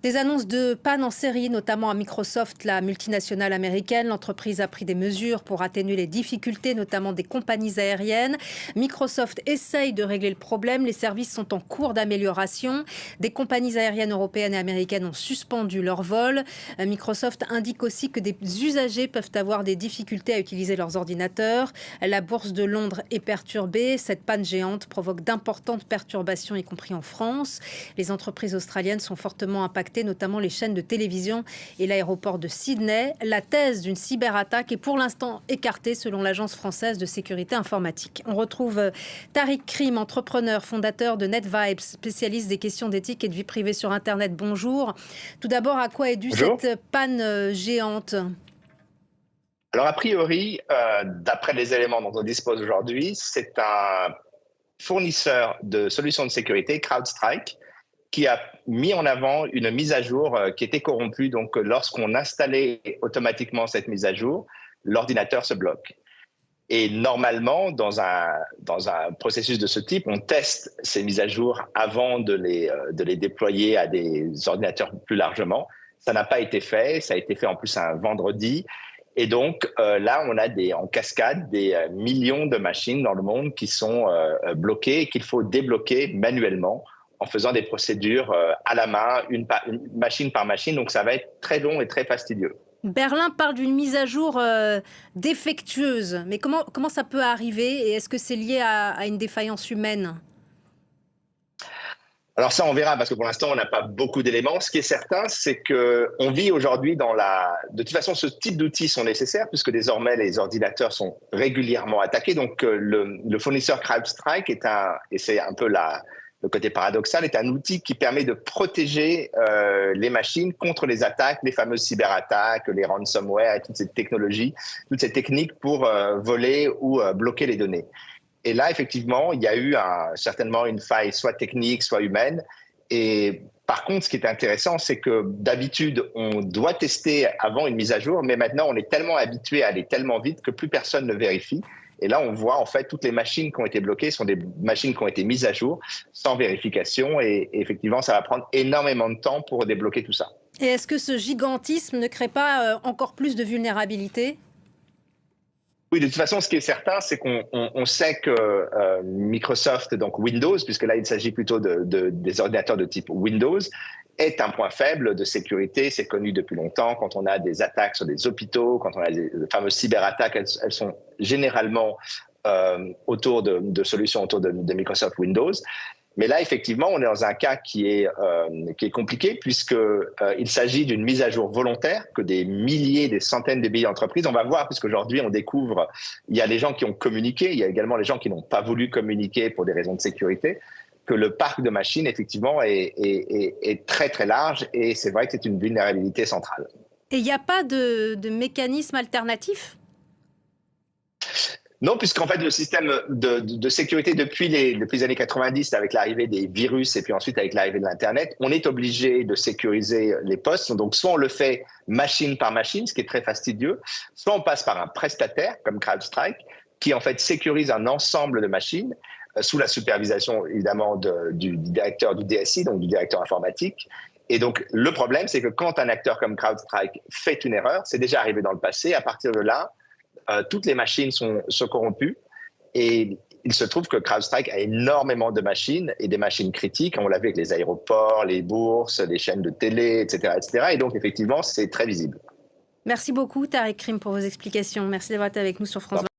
Des annonces de panne en série, notamment à Microsoft, la multinationale américaine. L'entreprise a pris des mesures pour atténuer les difficultés, notamment des compagnies aériennes. Microsoft essaye de régler le problème. Les services sont en cours d'amélioration. Des compagnies aériennes européennes et américaines ont suspendu leurs vols. Microsoft indique aussi que des usagers peuvent avoir des difficultés à utiliser leurs ordinateurs. La bourse de Londres est perturbée. Cette panne géante provoque d'importantes perturbations, y compris en France. Les entreprises australiennes sont fortement impactées, notamment les chaînes de télévision et l'aéroport de Sydney. La thèse d'une cyberattaque est pour l'instant écartée selon l'Agence française de sécurité informatique. On retrouve Tariq Krim, entrepreneur, fondateur de NetVibes, spécialiste des questions d'éthique et de vie privée sur Internet. Bonjour. Tout d'abord, à quoi est due Bonjour. cette panne géante ? Alors, a priori, d'après les éléments dont on dispose aujourd'hui, c'est un fournisseur de solutions de sécurité, CrowdStrike, qui a mis en avant une mise à jour qui était corrompue. Donc, lorsqu'on installait automatiquement cette mise à jour, l'ordinateur se bloque. Et normalement, dans un processus de ce type, on teste ces mises à jour avant de les déployer à des ordinateurs plus largement. Ça n'a pas été fait. Ça a été fait en plus un vendredi. Et donc, là, on a en cascade des millions de machines dans le monde qui sont bloquées et qu'il faut débloquer manuellement en faisant des procédures à la main, une machine par machine. Donc, ça va être très long et très fastidieux. Berlin parle d'une mise à jour défectueuse. Mais comment ça peut arriver et est-ce que c'est lié à une défaillance humaine ? Alors ça, on verra, parce que pour l'instant, on n'a pas beaucoup d'éléments. Ce qui est certain, c'est qu'on vit aujourd'hui De toute façon, ce type d'outils sont nécessaires, puisque désormais, les ordinateurs sont régulièrement attaqués. Donc, le fournisseur CrowdStrike et c'est un peu le côté paradoxal, est un outil qui permet de protéger les machines contre les attaques, les fameuses cyberattaques, les ransomware, et toutes ces technologies, toutes ces techniques pour voler ou bloquer les données. Et là, effectivement, il y a eu certainement une faille, soit technique, soit humaine. Et par contre, ce qui est intéressant, c'est que d'habitude, on doit tester avant une mise à jour, mais maintenant, on est tellement habitué à aller tellement vite que plus personne ne vérifie. Et là, on voit en fait toutes les machines qui ont été bloquées sont des machines qui ont été mises à jour sans vérification. Et effectivement, ça va prendre énormément de temps pour débloquer tout ça. Et est-ce que ce gigantisme ne crée pas encore plus de vulnérabilité ? Oui, de toute façon, ce qui est certain, c'est qu'on sait que Microsoft, donc Windows, puisque là, il s'agit plutôt des ordinateurs de type Windows, est un point faible de sécurité. C'est connu depuis longtemps. Quand on a des attaques sur des hôpitaux, quand on a des fameuses cyberattaques, elles sont généralement autour de solutions autour de Microsoft Windows. Mais là, effectivement, on est dans un cas qui est compliqué, puisqu'il s'agit d'une mise à jour volontaire que des milliers, des centaines de milliers d'entreprises. On va voir, puisqu'aujourd'hui, on découvre, il y a les gens qui ont communiqué, il y a également les gens qui n'ont pas voulu communiquer pour des raisons de sécurité, que le parc de machines, effectivement, est très, très large. Et c'est vrai que c'est une vulnérabilité centrale. Et il n'y a pas de mécanisme alternatif ? Non, puisqu'en fait, le système de sécurité depuis les années 90, avec l'arrivée des virus et puis ensuite avec l'arrivée de l'Internet, on est obligé de sécuriser les postes. Donc, soit on le fait machine par machine, ce qui est très fastidieux, soit on passe par un prestataire comme CrowdStrike, qui en fait sécurise un ensemble de machines sous la supervision évidemment du directeur du DSI, donc du directeur informatique. Et donc, le problème, c'est que quand un acteur comme CrowdStrike fait une erreur, c'est déjà arrivé dans le passé, à partir de là, toutes les machines sont corrompues et il se trouve que CrowdStrike a énormément de machines et des machines critiques. On l'a vu avec les aéroports, les bourses, les chaînes de télé, etc., etc. Et donc, effectivement, c'est très visible. Merci beaucoup, Tariq Krim, pour vos explications. Merci d'avoir été avec nous sur France 24.